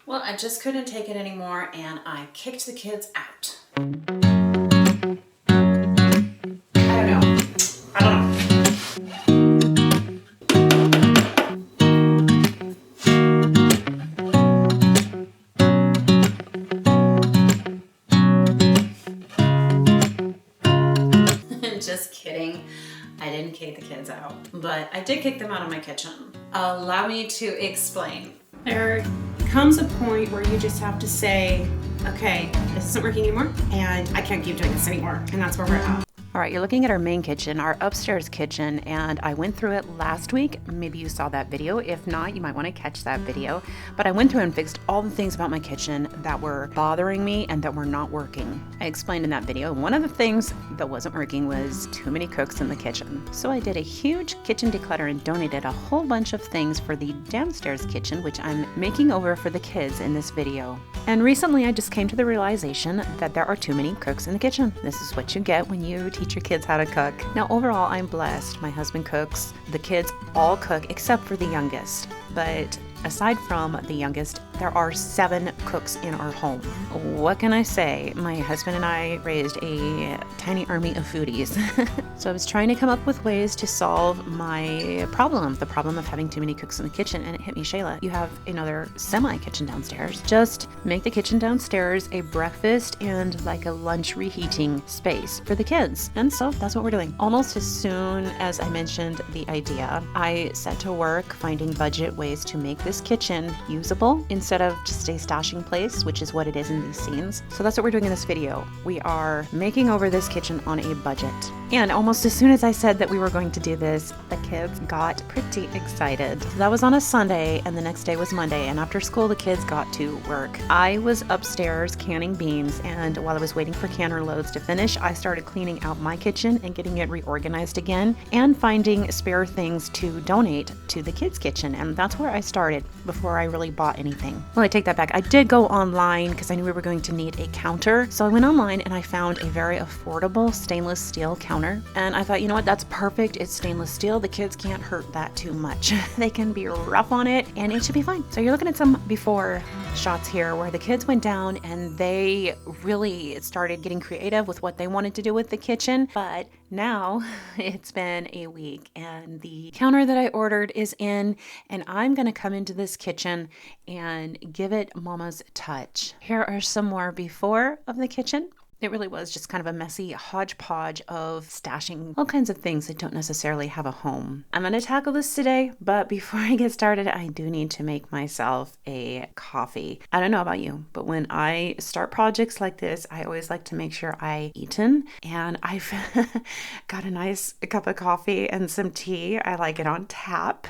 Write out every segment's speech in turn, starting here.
Well, I just couldn't take it anymore and I kicked the kids out. I don't know. Just kidding. I didn't kick the kids out, but I did kick them out of my kitchen. Allow me to explain. There comes a point where you just have to say, okay, this isn't working anymore, and I can't keep doing this anymore, and that's where we're at. All right, you're looking at our main kitchen, our upstairs kitchen, and I went through it last week. Maybe you saw that video. If not, you might want to catch that video. But I went through and fixed all the things about my kitchen that were bothering me and that were not working. I explained in that video, one of the things that wasn't working was too many cooks in the kitchen. So I did a huge kitchen declutter and donated a whole bunch of things for the downstairs kitchen, which I'm making over for the kids in this video. And recently I just came to the realization that there are too many cooks in the kitchen. This is what you get when you teach your kids how to cook. Now overall, I'm blessed. My husband cooks. The kids all cook except for the youngest. But aside from the youngest, there are 7 cooks in our home. What can I say? My husband and I raised a tiny army of foodies. So I was trying to come up with ways to solve my problem, the problem of having too many cooks in the kitchen, and it hit me, Shayla, you have another semi-kitchen downstairs. Just make the kitchen downstairs a breakfast and like a lunch reheating space for the kids. And so that's what we're doing. Almost as soon as I mentioned the idea, I set to work finding budget ways to make this kitchen usable instead of just a stashing place, which is what it is in these scenes. So that's what we're doing in this video. We are making over this kitchen on a budget. And almost as soon as I said that we were going to do this, the kids got pretty excited. So that was on a Sunday, and the next day was Monday, and after school the kids got to work. I was upstairs canning beans, and while I was waiting for canner loads to finish, I started cleaning out my kitchen and getting it reorganized again and finding spare things to donate to the kids' kitchen, and that's where I started before I really bought anything. Well, I take that back. I did go online because I knew we were going to need a counter. So I went online and I found a very affordable stainless steel counter. And I thought, you know what, that's perfect. It's stainless steel. The kids can't hurt that too much. They can be rough on it and it should be fine. So you're looking at some before shots here where the kids went down and they really started getting creative with what they wanted to do with the kitchen. But now it's been a week and the counter that I ordered is in, and I'm going to come into this kitchen and give it mama's touch. Here are some more before of the kitchen. It really was just kind of a messy hodgepodge of stashing all kinds of things that don't necessarily have a home. I'm going to tackle this today, but before I get started, I do need to make myself a coffee. I don't know about you, but when I start projects like this, I always like to make sure I eaten, and I've got a nice cup of coffee and some tea. I like it on tap.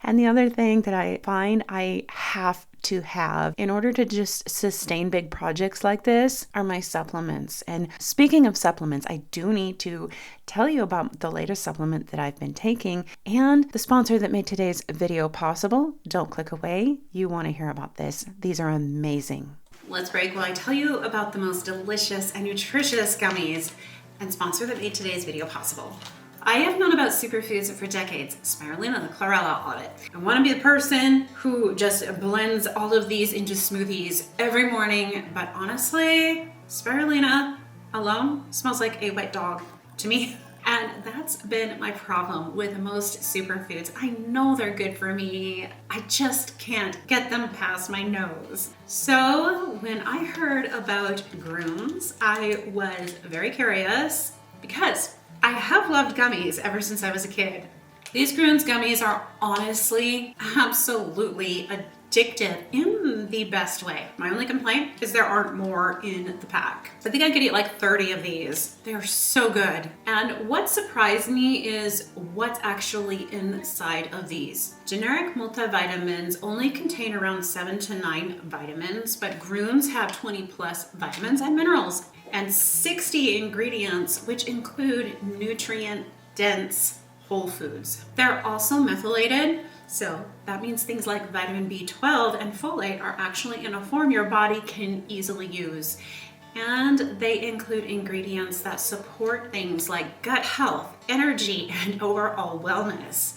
And the other thing that I find I have to have in order to just sustain big projects like this are my supplements. And speaking of supplements, I do need to tell you about the latest supplement that I've been taking and the sponsor that made today's video possible. Don't click away. You want to hear about this. These are amazing. Let's break while I tell you about the most delicious and nutritious gummies and sponsor that made today's video possible. I have known about superfoods for decades, spirulina, the chlorella audit. I want to be the person who just blends all of these into smoothies every morning, but honestly, spirulina alone smells like a wet dog to me. And that's been my problem with most superfoods. I know they're good for me, I just can't get them past my nose. So when I heard about Grooms, I was very curious because I have loved gummies ever since I was a kid. These Grooms gummies are honestly absolutely addictive in the best way. My only complaint is there aren't more in the pack. I think I could eat like 30 of these. They are so good. And what surprised me is what's actually inside of these. Generic multivitamins only contain around 7 to 9 vitamins, but Grooms have 20 plus vitamins and minerals and 60 ingredients, which include nutrient-dense whole foods. They're also methylated, so that means things like vitamin B12 and folate are actually in a form your body can easily use. And they include ingredients that support things like gut health, energy, and overall wellness.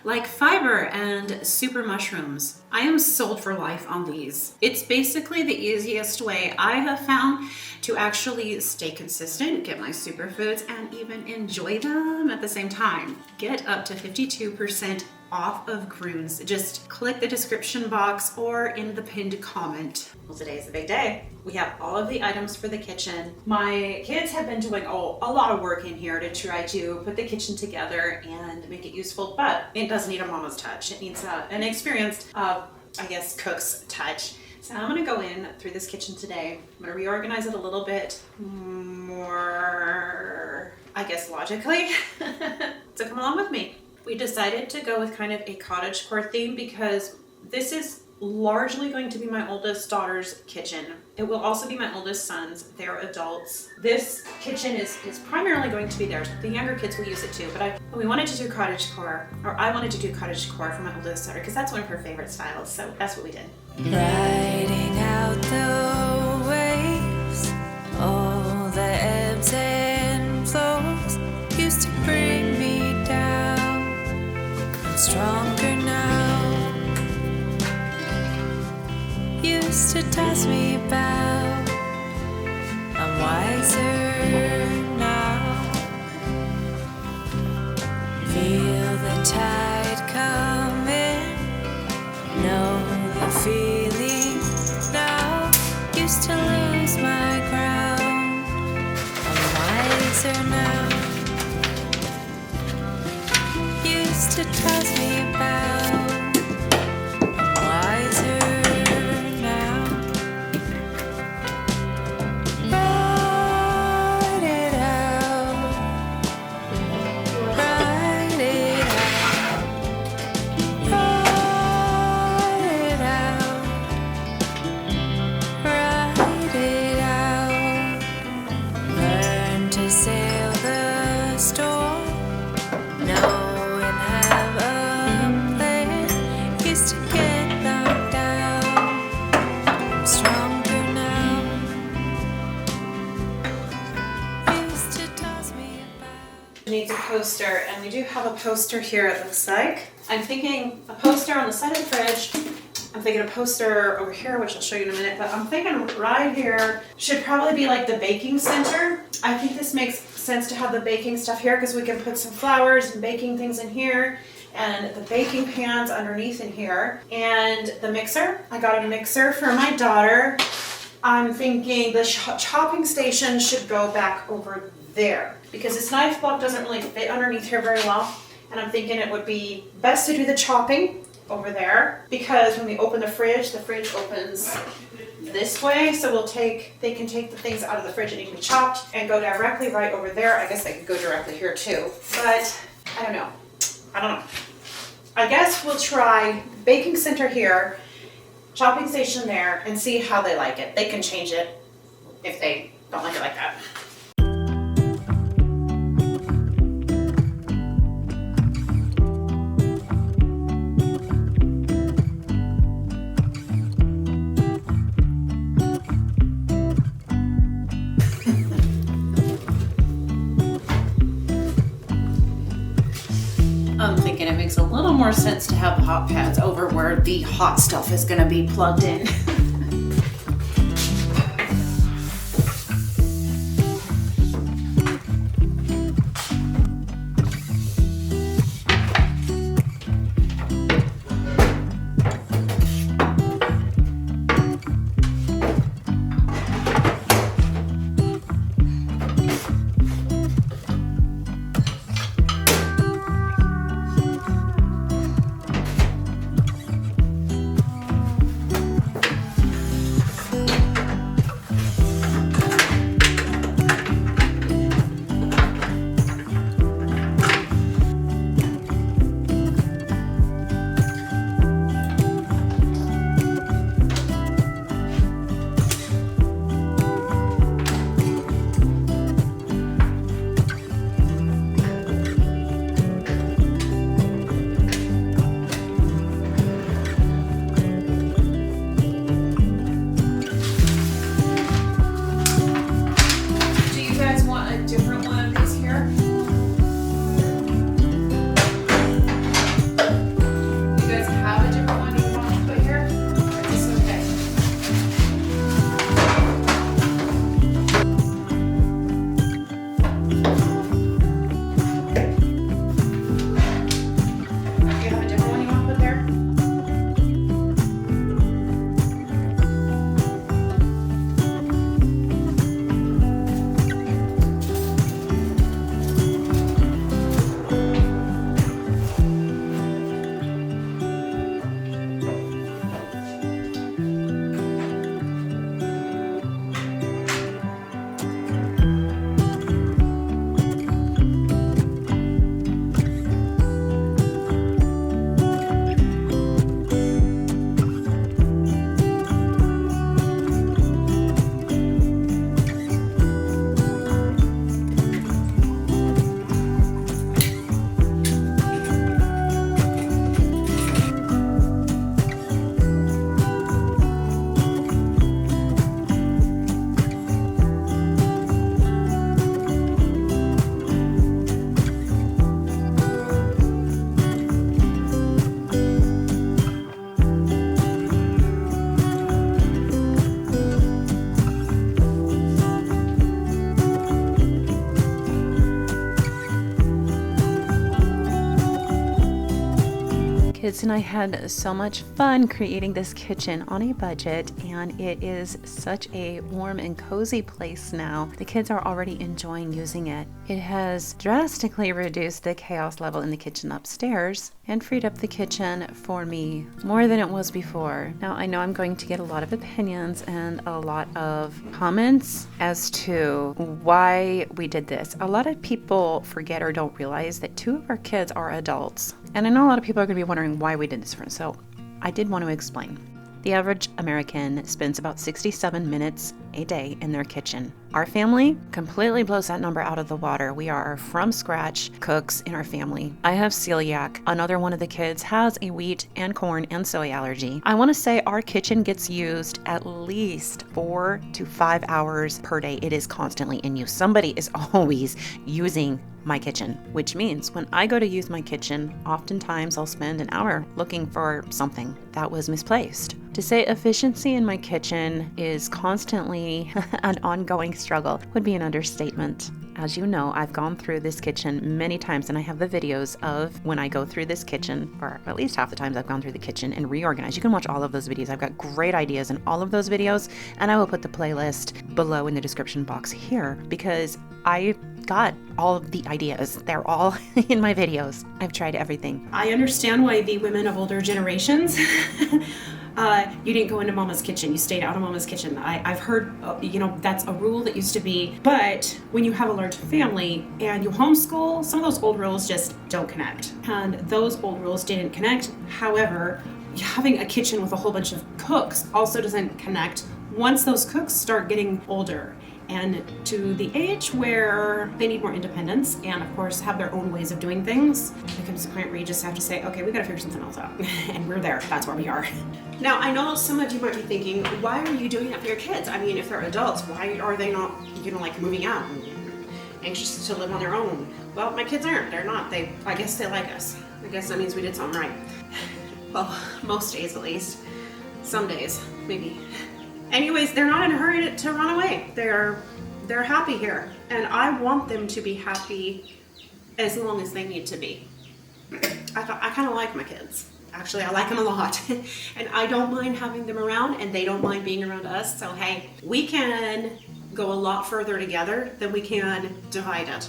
like fiber and super mushrooms. I am sold for life on these. It's basically the easiest way I have found to actually stay consistent, get my superfoods, and even enjoy them at the same time. Get up to 52% off of Groons. Just click the description box or in the pinned comment. Well, today's a big day. We have all of the items for the kitchen. My kids have been doing a lot of work in here to try to put the kitchen together and make it useful, but it does need a mama's touch. It needs an experienced, cook's touch. So I'm gonna go in through this kitchen today. I'm gonna reorganize it a little bit more, logically. So come along with me. We decided to go with kind of a cottagecore theme because this is largely going to be my oldest daughter's kitchen. It will also be my oldest son's. They're adults. This kitchen is primarily going to be theirs. The younger kids will use it too, but we wanted to do cottagecore, or I wanted to do cottagecore for my oldest daughter because that's one of her favorite styles, so that's what we did. Riding out the waves, all the ebbs and flows used to bring me down. I'm stronger now. Used to toss me about. I'm wiser now. Feel the tide coming. Know the feeling now. Used to lose my ground. I'm wiser now. Used to toss me about. I'm wiser now. Ride it out. Ride it out. Ride it out. Ride it out. Learn to sail the storm. Know and have a plan. Used to get knocked down. I'm stronger now. Used to toss me about. Needs a poster, and we do have a poster here, it looks like. I'm thinking a poster on the side of the fridge. I'm thinking a poster over here, which I'll show you in a minute, but I'm thinking right here should probably be like the baking center. I think this makes sense to have the baking stuff here because we can put some flowers and baking things in here, and the baking pans underneath in here, and the mixer. I got a mixer for my daughter. I'm thinking the chopping station should go back over there because this knife block doesn't really fit underneath here very well, and I'm thinking it would be best to do the chopping over there because when we open the fridge opens this way, so they can take the things out of the fridge that need to be chopped and go directly right over there. I guess they could go directly here too, but I don't know. I guess we'll try baking center here, chopping station there, and see how they like it. They can change it if they don't like it like that. I'm thinking it makes a little more sense to have the hot pads over where the hot stuff is going to be plugged in. kids and I had so much fun creating this kitchen on a budget, and it is such a warm and cozy place now. The kids are already enjoying using it. It has drastically reduced the chaos level in the kitchen upstairs and freed up the kitchen for me more than it was before. Now, I know I'm going to get a lot of opinions and a lot of comments as to why we did this. A lot of people forget or don't realize that 2 of our kids are adults. And I know a lot of people are going to be wondering why we did this for. So I did want to explain. The average American spends about 67 minutes a day in their kitchen. Our family completely blows that number out of the water. We are from scratch cooks in our family. I have celiac. Another one of the kids has a wheat and corn and soy allergy. I want to say our kitchen gets used at least 4 to 5 hours per day. It is constantly in use. Somebody is always using my kitchen, which means when I go to use my kitchen, oftentimes I'll spend an hour looking for something that was misplaced. To say efficiency in my kitchen is constantly an ongoing struggle would be an understatement. As you know, I've gone through this kitchen many times, and I have the videos of when I go through this kitchen, or at least half the times I've gone through the kitchen and reorganized. You can watch all of those videos. I've got great ideas in all of those videos, and I will put the playlist below in the description box here because I got all of the ideas. They're all in my videos. I've tried everything. I understand why the women of older generations, you didn't go into mama's kitchen, you stayed out of mama's kitchen. I've heard, that's a rule that used to be, but when you have a large family and you homeschool, some of those old rules just don't connect. And those old rules didn't connect. However, having a kitchen with a whole bunch of cooks also doesn't connect once those cooks start getting older and to the age where they need more independence and of course have their own ways of doing things. There comes a point where you just have to say, okay, we gotta figure something else out. And we're there, that's where we are. Now, I know some of you might be thinking, why are you doing that for your kids? I mean, if they're adults, why are they not, moving out and anxious to live on their own? Well, my kids aren't, they're not. I guess they like us. I guess that means we did something right. Well, most days at least. Some days, maybe. Anyways, they're not in a hurry to run away. They're happy here, and I want them to be happy as long as they need to be. I kind of like my kids. Actually, I like them a lot, and I don't mind having them around, and they don't mind being around us. So hey, we can go a lot further together than we can divided.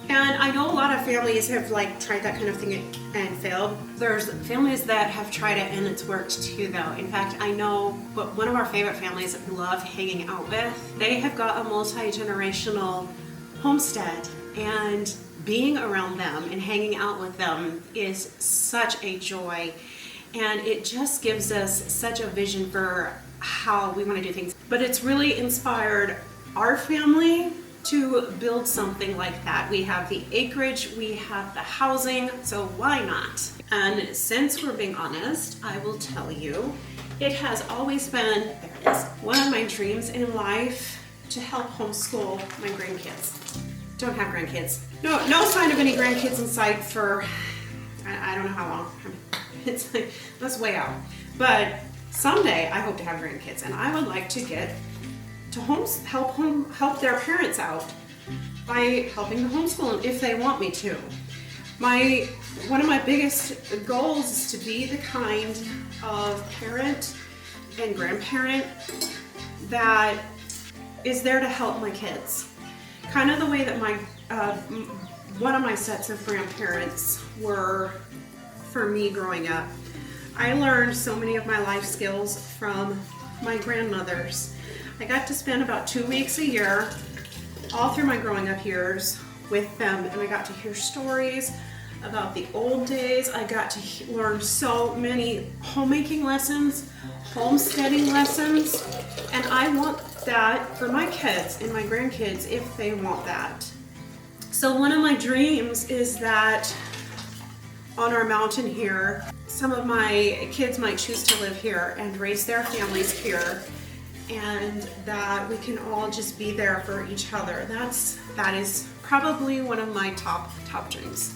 And I know a lot of families have tried that kind of thing and failed. There's families that have tried it and it's worked too though. In fact, I know one of our favorite families that we love hanging out with, they have got a multi-generational homestead, and being around them and hanging out with them is such a joy. And it just gives us such a vision for how we want to do things. But it's really inspired our family to build something like that. We have the acreage, we have the housing, so why not? And since we're being honest, I will tell you, it has always been, there it is, one of my dreams in life to help homeschool my grandkids. Don't have grandkids. No sign of any grandkids in sight for, I don't know how long. It's that's way out. But someday I hope to have grandkids, and I would like to get to help their parents out by helping to homeschool them if they want me to. One of my biggest goals is to be the kind of parent and grandparent that is there to help my kids. Kind of the way that one of my sets of grandparents were for me growing up. I learned so many of my life skills from my grandmothers. I got to spend about 2 weeks a year all through my growing up years with them, and I got to hear stories about the old days. I got to learn so many homemaking lessons, homesteading lessons, and I want that for my kids and my grandkids if they want that. So one of my dreams is that on our mountain here, some of my kids might choose to live here and raise their families here, and that we can all just be there for each other. That is probably one of my top dreams.